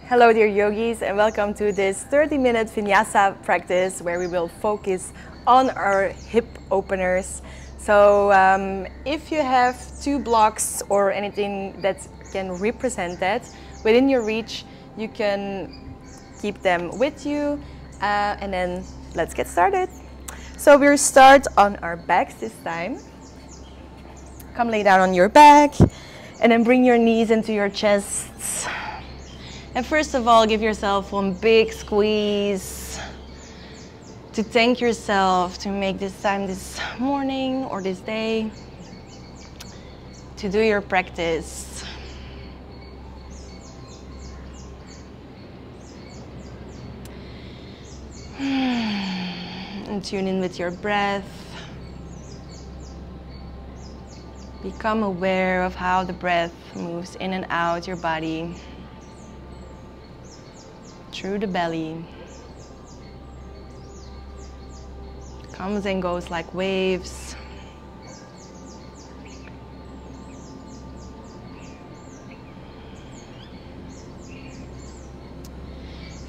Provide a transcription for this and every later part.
Hello dear yogis, and welcome to this 30-minute Vinyasa practice where we will focus on our hip openers. So if you have two blocks or anything that can represent that within your reach, you can keep them with you, and then let's get started. So we'll start on our backs this time. Come lay down on your back and then bring your knees into your chests. And first of all, give yourself one big squeeze to thank yourself to make this time this morning or this day to do your practice. And tune in with your breath. Become aware of how the breath moves in and out your body. Through the belly. Comes and goes like waves.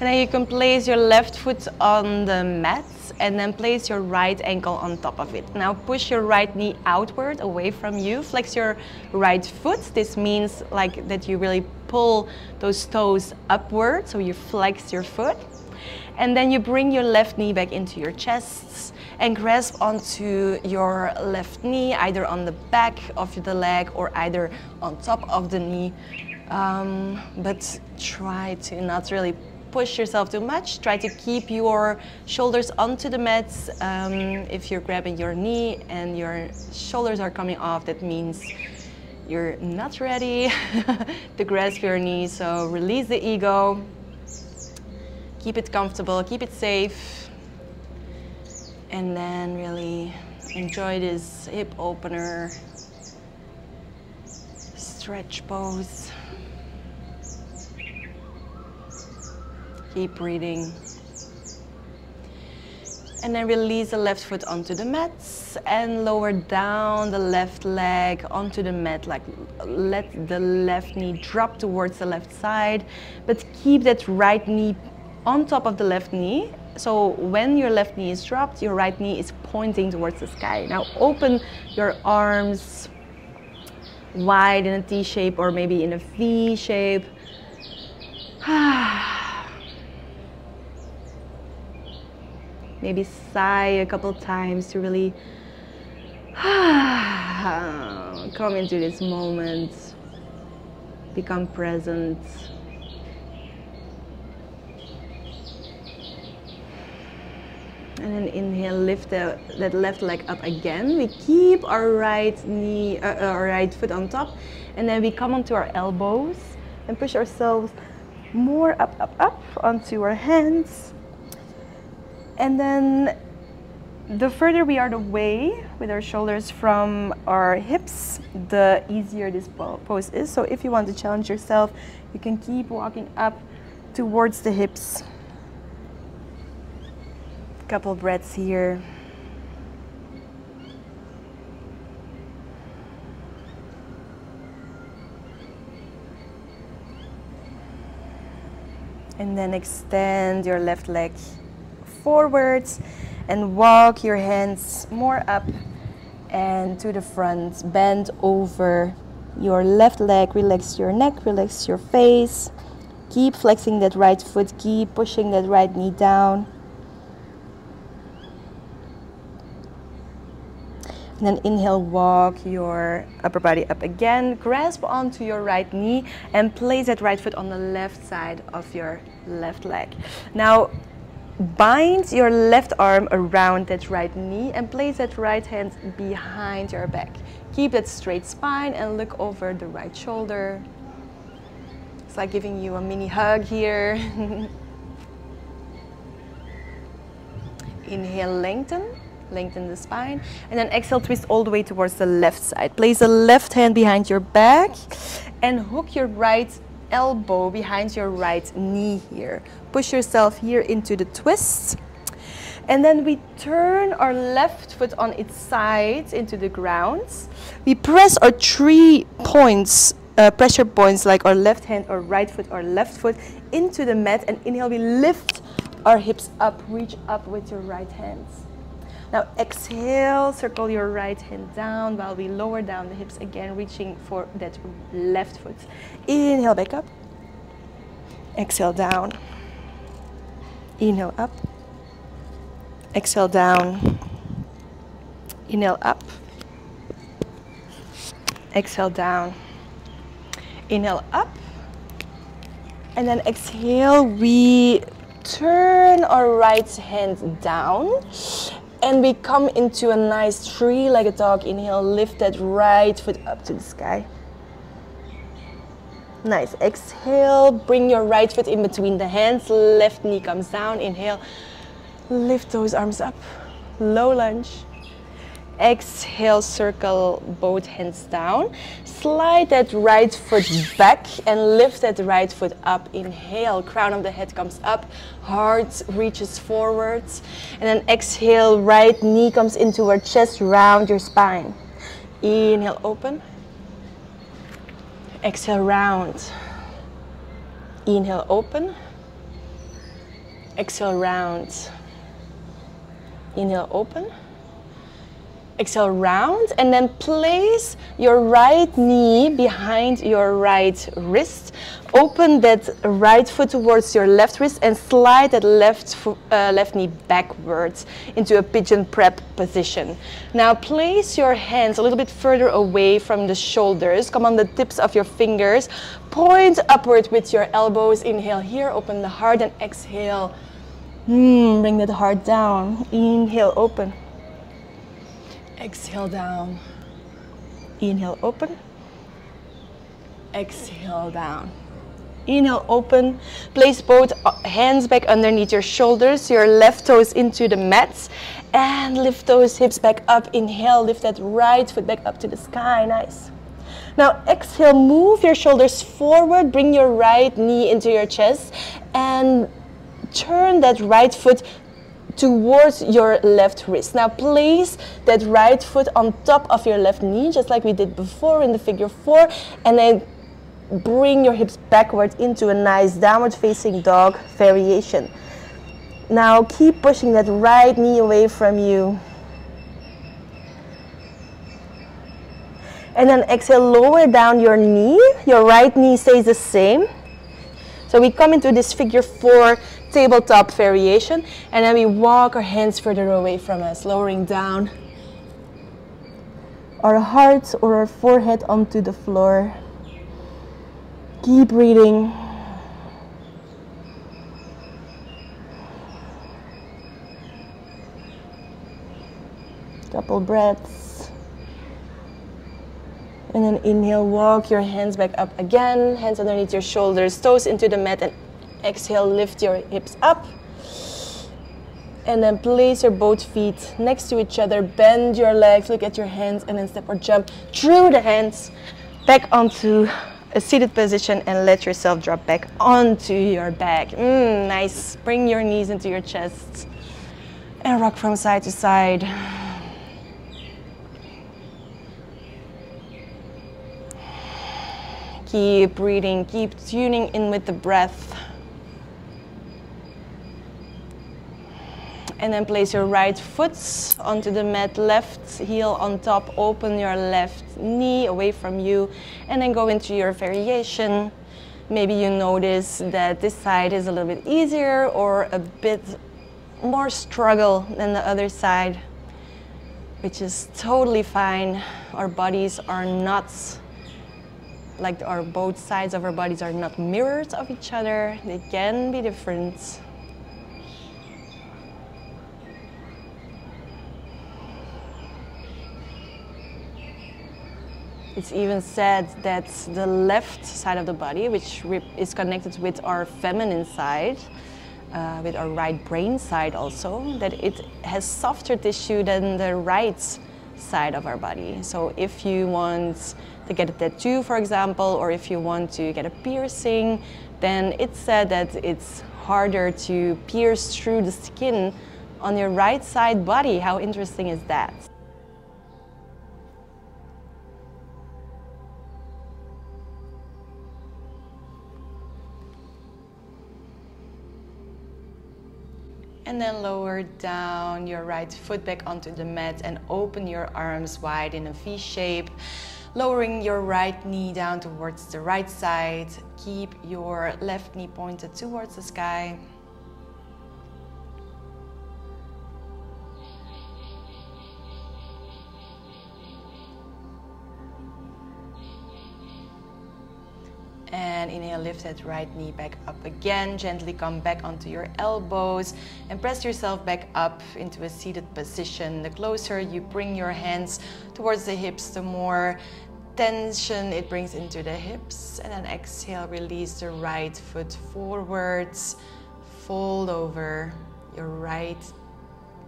And then you can place your left foot on the mat and then place your right ankle on top of it. Now push your right knee outward away from you. Flex your right foot. This means like that you really pull those toes upward, so you flex your foot. And then you bring your left knee back into your chest and grasp onto your left knee, either on the back of the leg or either on top of the knee. But try to not really push yourself too much. Try to keep your shoulders onto the mat. If you're grabbing your knee and your shoulders are coming off, that means you're not ready to grasp your knee. So release the ego. Keep it comfortable, keep it safe. And then really enjoy this hip opener stretch pose. Keep breathing. And then release the left foot onto the mat and lower down the left leg onto the mat. Like let the left knee drop towards the left side, but keep that right knee on top of the left knee. So when your left knee is dropped, your right knee is pointing towards the sky. Now open your arms wide in a T shape or maybe in a V shape. Maybe sigh a couple times to really come into this moment, become present. And then inhale, lift that left leg up again. We keep our right knee, our right foot on top, and then we come onto our elbows and push ourselves more up onto our hands. And then the further we are away with our shoulders from our hips, the easier this pose is. So if you want to challenge yourself, you can keep walking up towards the hips. Couple breaths here. And then extend your left leg forwards and walk your hands more up and to the front. Bend over your left leg, relax your neck, relax your face. Keep flexing that right foot, keep pushing that right knee down. And then inhale, walk your upper body up again. Grasp onto your right knee and place that right foot on the left side of your left leg. Now, bind your left arm around that right knee and place that right hand behind your back. Keep that straight spine and look over the right shoulder. It's like giving you a mini hug here. Inhale, lengthen. Lengthen the spine, and then exhale, twist all the way towards the left side. Place the left hand behind your back and hook your right elbow behind your right knee here. Push yourself here into the twist. And then we turn our left foot on its side into the ground. We press our 3 points pressure points like our left hand or right foot or left foot into the mat, and inhale, we lift our hips up, reach up with your right hands. Now exhale, circle your right hand down while we lower down the hips again, reaching for that left foot. Inhale, back up. Exhale, down. Inhale, up. Exhale, down. Inhale, up. Exhale, down. Inhale, up. And then exhale, we turn our right hand down. And we come into a nice three-legged dog. Inhale, lift that right foot up to the sky. Nice. Exhale, bring your right foot in between the hands. Left knee comes down. Inhale, lift those arms up. Low lunge. Exhale, circle both hands down. Slide that right foot back and lift that right foot up. Inhale, crown of the head comes up, heart reaches forwards. And then exhale, right knee comes into our chest, round your spine. Inhale, open. Exhale, round. Inhale, open. Exhale, round. Inhale, open. Exhale, round, and then place your right knee behind your right wrist. Open that right foot towards your left wrist and slide that left knee backwards into a pigeon prep position. Now place your hands a little bit further away from the shoulders. Come on the tips of your fingers. Point upward with your elbows. Inhale here, open the heart, and exhale. Bring that heart down. Inhale, open. Exhale, down. Inhale, open. Exhale, down. Inhale, open. Place both hands back underneath your shoulders, your left toes into the mats, and lift those hips back up. Inhale, lift that right foot back up to the sky. Nice. Now exhale, move your shoulders forward, bring your right knee into your chest, and turn that right foot towards your left wrist. Now place that right foot on top of your left knee, just like we did before in the figure 4, and then bring your hips backward into a nice downward facing dog variation. Now keep pushing that right knee away from you. And then exhale, lower down your knee. Your right knee stays the same. So we come into this figure 4 tabletop variation, and then we walk our hands further away from us, lowering down our heart or our forehead onto the floor. Keep breathing. Couple breaths. And then inhale, walk your hands back up again, hands underneath your shoulders, toes into the mat, and exhale, lift your hips up. And then place your both feet next to each other, bend your legs, look at your hands, and then step or jump through the hands back onto a seated position and let yourself drop back onto your back. Nice. Bring your knees into your chest and rock from side to side. Keep breathing, keep tuning in with the breath. And then place your right foot onto the mat, left heel on top, open your left knee away from you, and then go into your variation. Maybe you notice that this side is a little bit easier or a bit more struggle than the other side, which is totally fine. Our bodies are not like both sides of our bodies are not mirrors of each other. They can be different. It's even said that the left side of the body, which is connected with our feminine side, with our right brain side also, that it has softer tissue than the right side of our body. So if you want to get a tattoo, for example, or if you want to get a piercing, then it's said that it's harder to pierce through the skin on your right side body. How interesting is that? And then lower down your right foot back onto the mat and open your arms wide in a V shape. Lowering your right knee down towards the right side. Keep your left knee pointed towards the sky. And inhale, lift that right knee back up again. Gently come back onto your elbows and press yourself back up into a seated position. The closer you bring your hands towards the hips, the more tension it brings into the hips. And then exhale, release the right foot forwards. Fold over your right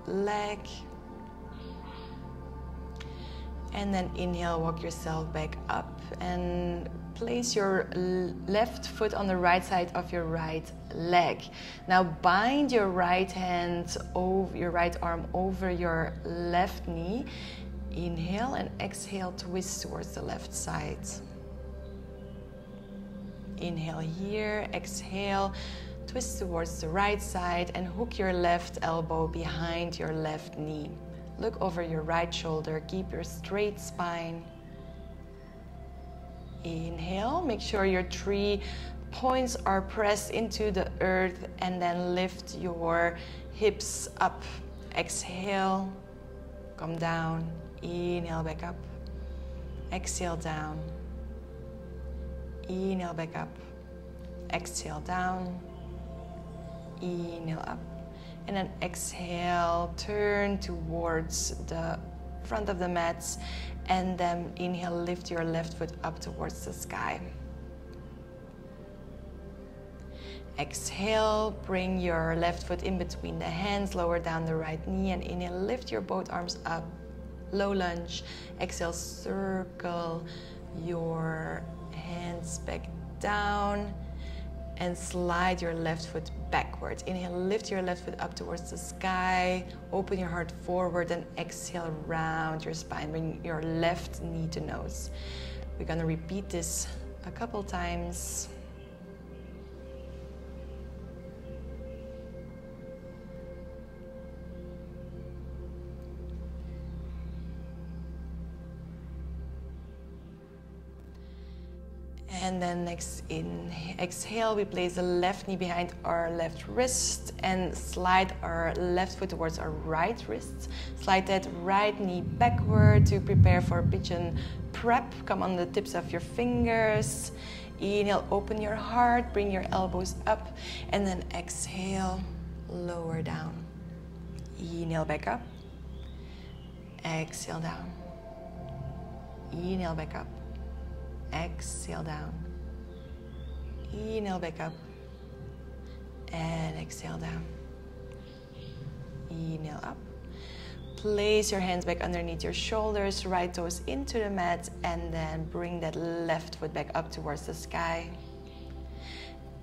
leg. And then inhale, walk yourself back up and place your left foot on the right side of your right leg. Now bind your right hand over your right arm over your left knee. Inhale and exhale, twist towards the left side. Inhale here, exhale, twist towards the right side and hook your left elbow behind your left knee. Look over your right shoulder, keep your straight spine. Inhale, make sure your 3 points are pressed into the earth and then lift your hips up. Exhale, come down, inhale back up, exhale down, inhale back up, exhale down, inhale up. And then exhale, turn towards the front of the mats and then inhale, lift your left foot up towards the sky. Exhale, bring your left foot in between the hands, lower down the right knee and inhale, lift your both arms up, low lunge. Exhale, circle your hands back down and slide your left foot backwards. Inhale, lift your left foot up towards the sky. Open your heart forward and exhale, round your spine. Bring your left knee to nose. We're gonna repeat this a couple times. And then next, exhale, we place the left knee behind our left wrist and slide our left foot towards our right wrist. Slide that right knee backward to prepare for pigeon prep. Come on the tips of your fingers. Inhale, open your heart, bring your elbows up, and then exhale, lower down. Inhale, back up. Exhale, down. Inhale, back up. Exhale down. Inhale back up. And exhale down. Inhale up. Place your hands back underneath your shoulders, right toes into the mat, and then bring that left foot back up towards the sky.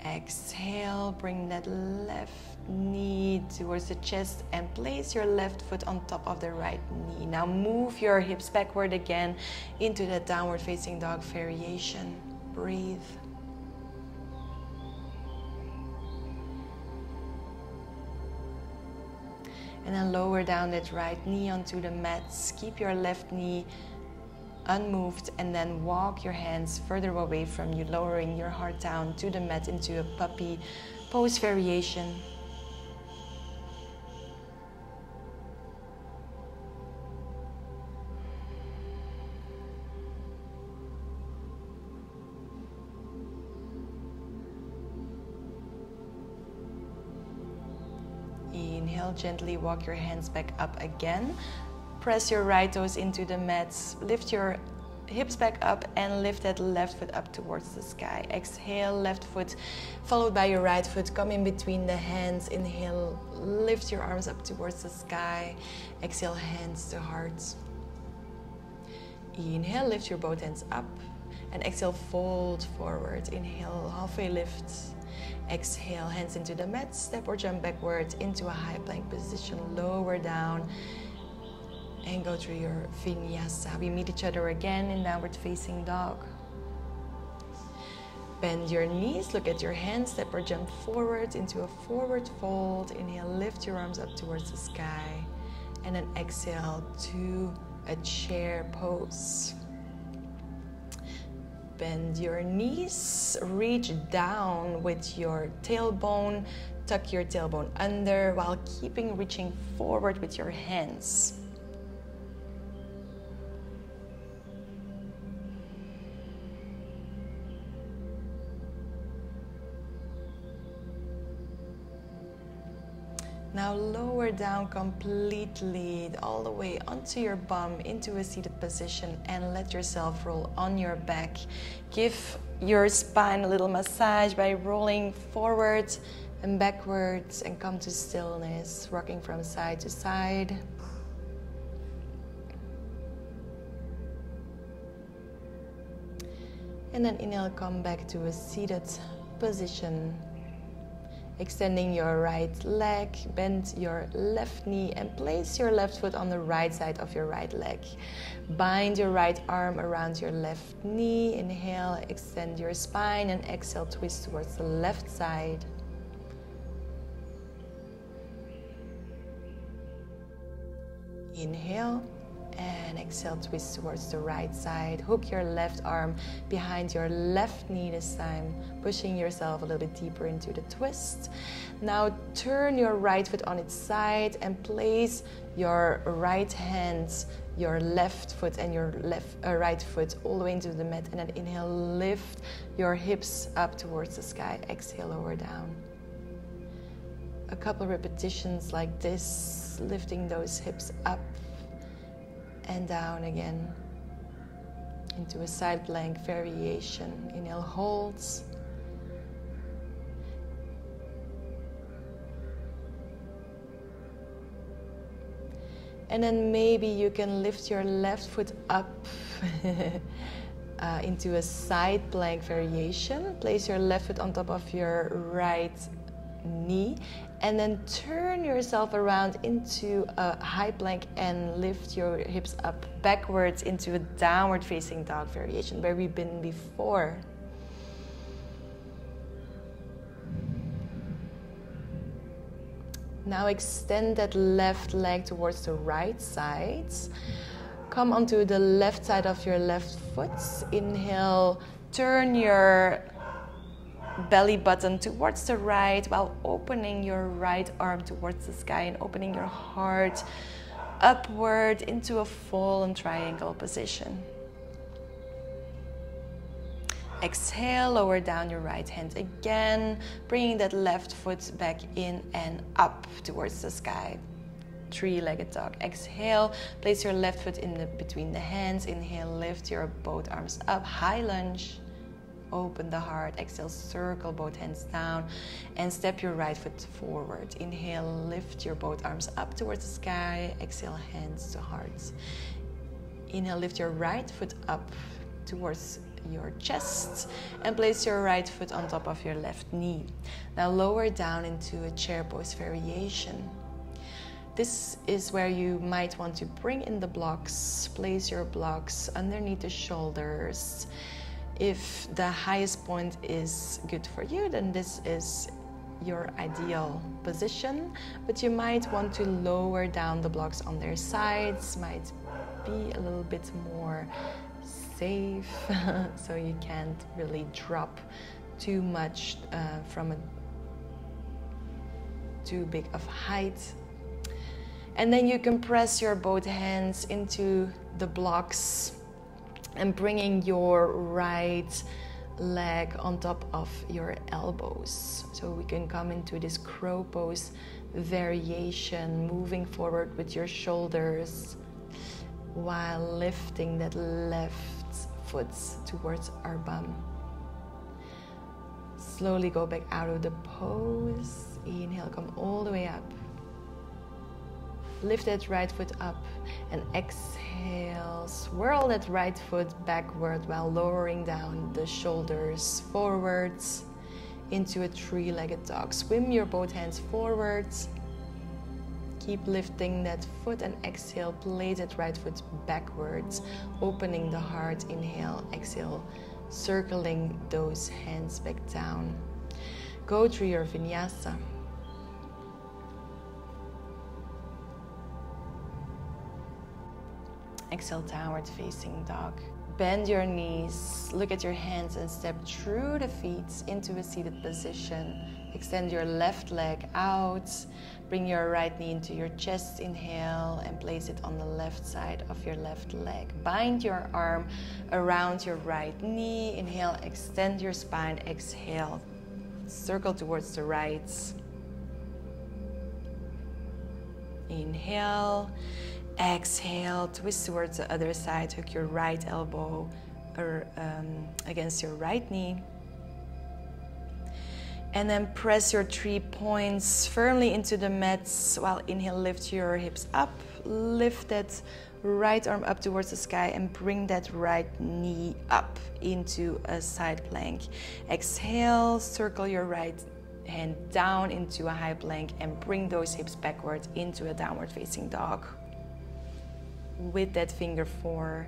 Exhale, bring that left knee towards the chest and place your left foot on top of the right knee. Now move your hips backward again into that downward facing dog variation. Breathe. And then lower down that right knee onto the mats. Keep your left knee unmoved and then walk your hands further away from you, lowering your heart down to the mat into a puppy pose variation. Inhale, gently walk your hands back up again. Press your right toes into the mats. Lift your hips back up and lift that left foot up towards the sky. Exhale, left foot followed by your right foot. Come in between the hands. Inhale, lift your arms up towards the sky. Exhale, hands to heart. Inhale, lift your both hands up. And exhale, fold forward. Inhale, halfway lift. Exhale, hands into the mat. Step or jump backward into a high plank position. Lower down. And go through your Vinyasa. We meet each other again in downward facing dog. Bend your knees, look at your hands, step or jump forward into a forward fold. Inhale, lift your arms up towards the sky. And then exhale to a chair pose. Bend your knees, reach down with your tailbone, tuck your tailbone under while reaching forward with your hands. Now lower down completely all the way onto your bum into a seated position and let yourself roll on your back. Give your spine a little massage by rolling forward and backwards and come to stillness, rocking from side to side. And then inhale, come back to a seated position. Extending your right leg, bend your left knee and place your left foot on the right side of your right leg. Bind your right arm around your left knee. Inhale, extend your spine and exhale, twist towards the left side. Inhale and exhale, twist towards the right side. Hook your left arm behind your left knee this time, pushing yourself a little bit deeper into the twist. Now turn your right foot on its side and place your right hand, your left foot and your right foot all the way into the mat. And then inhale, lift your hips up towards the sky. Exhale, lower down. A couple repetitions like this, lifting those hips up and down again into a side plank variation. Inhale, holds. And then maybe you can lift your left foot up into a side plank variation. Place your left foot on top of your right knee and then turn yourself around into a high plank and lift your hips up backwards into a downward facing dog variation where we've been before. Now extend that left leg towards the right side. Come onto the left side of your left foot. Inhale, turn your belly button towards the right while opening your right arm towards the sky and opening your heart upward into a fallen triangle position. Exhale, lower down your right hand again, bringing that left foot back in and up towards the sky. Three-legged dog. Exhale, place your left foot in between the hands. Inhale, lift your both arms up, high lunge. Open the heart. Exhale, circle both hands down and step your right foot forward. Inhale, lift your both arms up towards the sky. Exhale, hands to heart. Inhale, lift your right foot up towards your chest and place your right foot on top of your left knee. Now lower down into a chair pose variation. This is where you might want to bring in the blocks. Place your blocks underneath the shoulders. If the highest point is good for you, then this is your ideal position, but you might want to lower down the blocks on their sides, might be a little bit more safe, so you can't really drop too much from a too big of height. And then you can press your both hands into the blocks and bringing your right leg on top of your elbows. So we can come into this crow pose variation, moving forward with your shoulders while lifting that left foot towards our bum. Slowly go back out of the pose. Inhale, come all the way up. Lift that right foot up and exhale, swirl that right foot backward while lowering down the shoulders forwards into a three-legged dog. Swim your both hands forwards. Keep lifting that foot and exhale, place that right foot backwards, opening the heart. Inhale, exhale, circling those hands back down. Go through your Vinyasa. Exhale, downward facing dog. Bend your knees, look at your hands and step through the feet into a seated position. Extend your left leg out. Bring your right knee into your chest, inhale, and place it on the left side of your left leg. Bind your arm around your right knee. Inhale, extend your spine. Exhale, circle towards the right. Inhale. Exhale, twist towards the other side. Hook your right elbow against your right knee. And then press your 3 points firmly into the mats. While inhale, lift your hips up. Lift that right arm up towards the sky and bring that right knee up into a side plank. Exhale, circle your right hand down into a high plank and bring those hips backward into a downward facing dog. With that finger 4,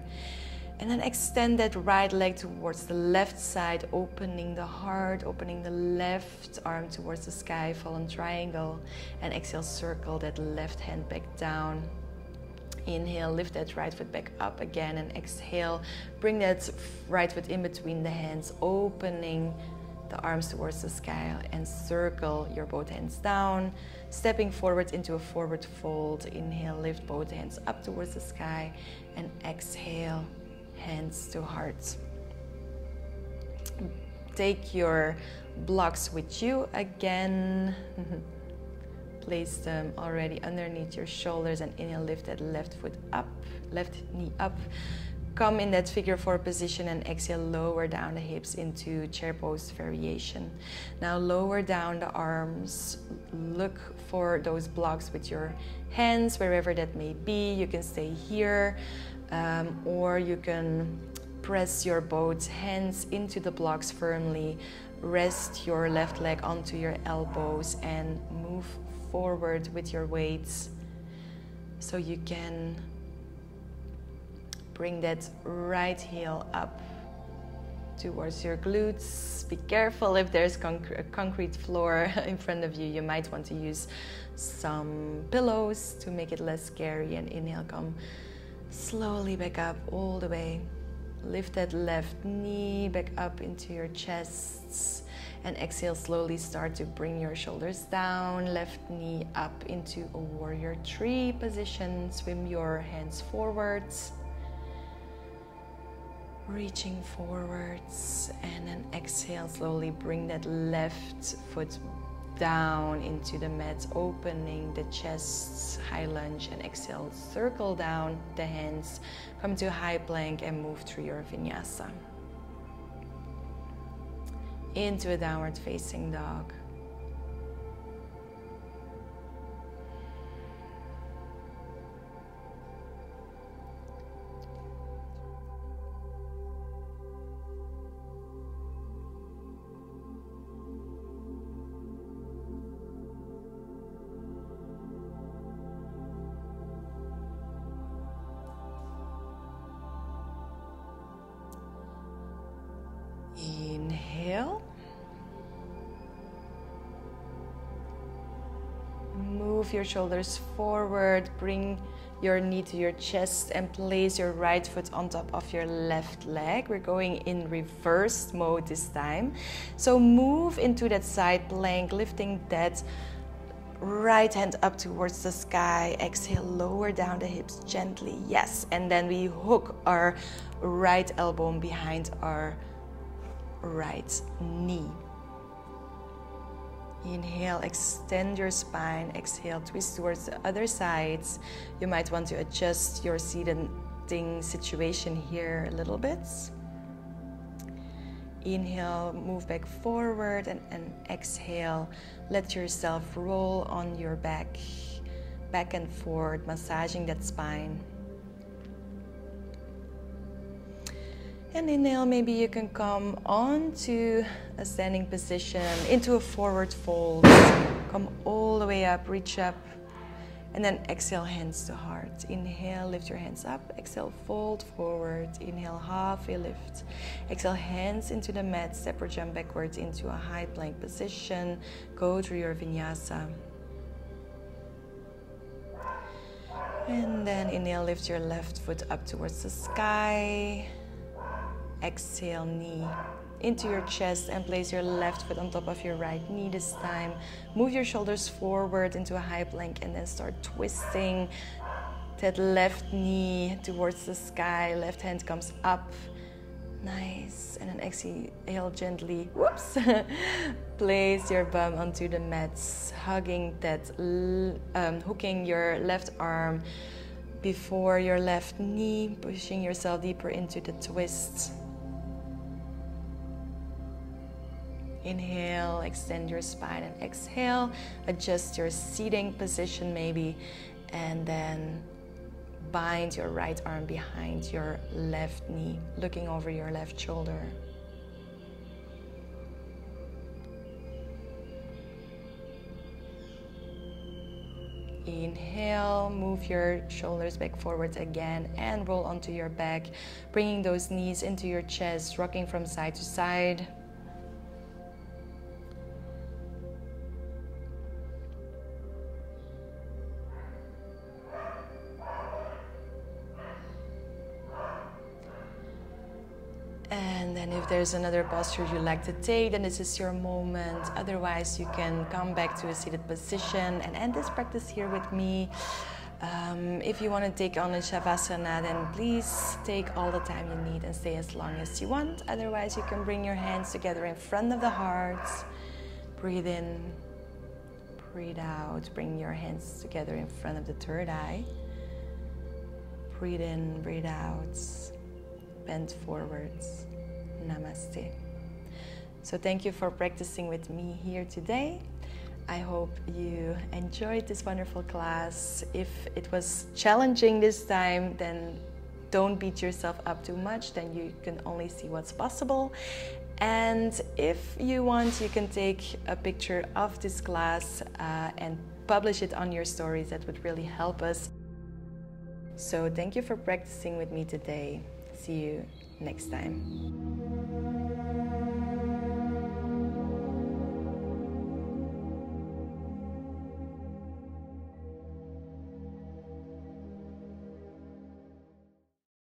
and then extend that right leg towards the left side, opening the heart, opening the left arm towards the sky, fallen triangle, and exhale, circle that left hand back down. Inhale, lift that right foot back up again, and exhale, bring that right foot in between the hands, opening the arms towards the sky, and circle your both hands down, stepping forward into a forward fold. Inhale, lift both hands up towards the sky, and exhale, hands to heart. Take your blocks with you again. Place them already underneath your shoulders, and inhale, lift that left foot up, left knee up. Come in that figure 4 position and exhale, lower down the hips into chair pose variation. Now lower down the arms, look for those blocks with your hands, wherever that may be. You can stay here, or you can press your both hands into the blocks firmly. Rest your left leg onto your elbows and move forward with your weights so you can bring that right heel up towards your glutes. Be careful if there's a concrete floor in front of you. You might want to use some pillows to make it less scary. And inhale, come slowly back up all the way. Lift that left knee back up into your chest. And exhale, slowly start to bring your shoulders down. Left knee up into a warrior 3 position. Swim your hands forwards. Reaching forwards, and then exhale, slowly bring that left foot down into the mat, opening the chest, high lunge, and exhale, circle down the hands, come to high plank and move through your Vinyasa. Into a downward facing dog. Inhale. Move your shoulders forward, bring your knee to your chest and place your right foot on top of your left leg. We're going in reverse mode this time. So move into that side plank, lifting that right hand up towards the sky. Exhale, lower down the hips gently. Yes, and then we hook our right elbow behind our right knee. Inhale, extend your spine. Exhale, twist towards the other sides. You might want to adjust your seating situation here a little bit. Inhale, move back forward, and exhale, let yourself roll on your back and forth, massaging that spine. And inhale, maybe you can come onto a standing position, into a forward fold. Come all the way up, reach up. And then exhale, hands to heart. Inhale, lift your hands up. Exhale, fold forward. Inhale, halfway lift. Exhale, hands into the mat. Step or jump backwards into a high plank position. Go through your vinyasa. And then inhale, lift your left foot up towards the sky. Exhale, knee into your chest and place your left foot on top of your right knee this time. Move your shoulders forward into a high plank and then start twisting that left knee towards the sky. Left hand comes up. Nice. And then exhale gently. Whoops. Place your bum onto the mats, hugging that, hooking your left arm before your left knee, pushing yourself deeper into the twist. Inhale, extend your spine, and exhale, adjust your seating position maybe, and then bind your right arm behind your left knee, looking over your left shoulder. Inhale, move your shoulders back forwards again and roll onto your back, bringing those knees into your chest, rocking from side to side. And then if there's another posture you like to take, then this is your moment. Otherwise, you can come back to a seated position and end this practice here with me. If you want to take on a Shavasana, then please take all the time you need and stay as long as you want. Otherwise, you can bring your hands together in front of the heart. Breathe in, breathe out. Bring your hands together in front of the third eye. Breathe in, breathe out. Bend forwards. Namaste. So thank you for practicing with me here today. I hope you enjoyed this wonderful class. If it was challenging this time, then don't beat yourself up too much. Then you can only see what's possible. And if you want, you can take a picture of this class and publish it on your stories. That would really help us. So thank you for practicing with me today. See you next time.